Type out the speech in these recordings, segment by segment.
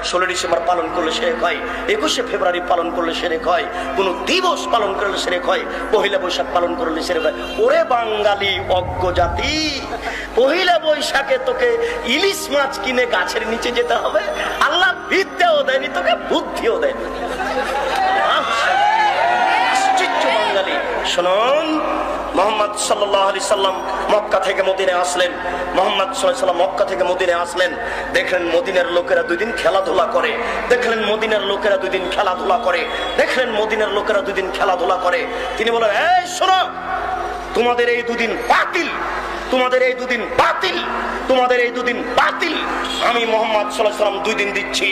16 December পালন করলে শিরক হয়, 21শে ফেব্রুয়ারি পালন করলে শিরক হয়, কোন দিবস পালন করলে শিরক হয়, পহেলা বৈশাখ পালন করলে শিরক হয়। ওরে বাঙালি অজ্ঞ জাতি, পহেলা বৈশাখে তোকে ইলিশ মাছ কিনে গাছের নিচে যেতে হবে? আল্লাহ বিদ্যাও দেয়নি তোকে, বুদ্ধিও দেয়নি। বাঙালি শুনুন, মুহাম্মদ সাল্লাল্লাহু আলাইহি সাল্লাম মক্কা থেকে মদিনায় আসলেন। মুহাম্মদ সাল্লাল্লাহু আলাইহি সাল্লাম মক্কা থেকে মদিনায় আসলেন। দেখলেন মদিনার লোকেরা 2 দিন খেলাধুলা করে। দেখলেন মদিনার লোকেরা 2 দিন খেলাধুলা করে। দেখলেন মদিনার লোকেরা 2 দিন খেলাধুলা করে। তিনি বলেন, এই শোনো, তোমাদের এই 2 দিন বাতিল, তোমাদের এই 2 দিন বাতিল, তোমাদের এই 2 দিন বাতিল। আমি মুহাম্মদ সাল্লাল্লাহু আলাইহি সাল্লাম 2 দিন দিচ্ছি,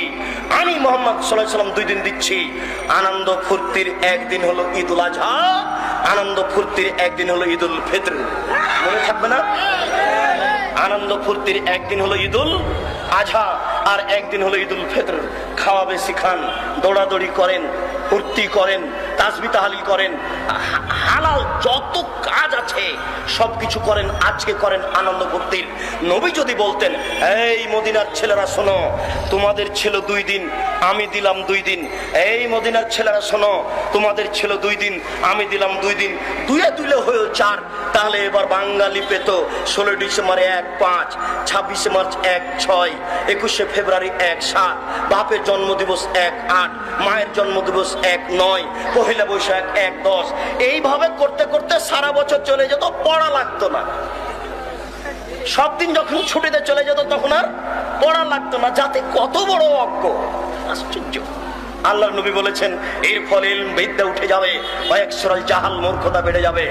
আমি মুহাম্মদ সাল্লাল্লাহু আলাইহি সাল্লাম 2 দিন দিচ্ছি। আনন্দ ফুর্তির একদিন হলো ঈদুল আজহা, আনন্দ ফুর্তির একদিন হলো ঈদুল ফিতর। মনে থাকবে না? আনন্দ ফুর্তির একদিন হলো ঈদুল আজহা আর একদিন হলো ঈদুল ফিতর। খাওয়া বেশি খান, দৌড়াদৌড়ি করেন, ফুর্তি করেন, তাসবিহ তাহলিল করেন, হালাল যত কাজ আছে সবকিছু করেন, আজকে করেন আনন্দ ফুর্তির। নবী যদি বলতেন, এই মদিনার ছেলেরা শোনো, তোমাদের ছিল 2 দিন, আমি দিলাম 2 দিন। এই মদিনার ছেলেরা শোনো, তোমাদের ছিল 2 দিন, আমি দিলাম 2 দিন। 2 তুলে হয়ে 4। তাহলে এবার বাঙালি পেত 16 ডিসেম্বর 1-5, 26শে মার্চ 1-6, 21শে ফেব্রুয়ারি 1-7, বাপের জন্মদিবস 1-8, মায়ের জন্মদিবস 1-9, পহেলা বৈশাখ 1-10। এইভাবে করতে করতে সারা বছর চলে যেত, পড়া লাগতো না। সব দিন যখন ছুটিতে চলে যেত তখন আর পড়া লাগতো না। যাতে কত বড় অজ্ঞ! আশ্চর্য। আল্লাহর নবী বলেছেন, এর ফলে ইলম বিদ্যা উঠে যাবে, ওয়ায়াকসুরাল জাহাল, মূর্খতা বেড়ে যাবে।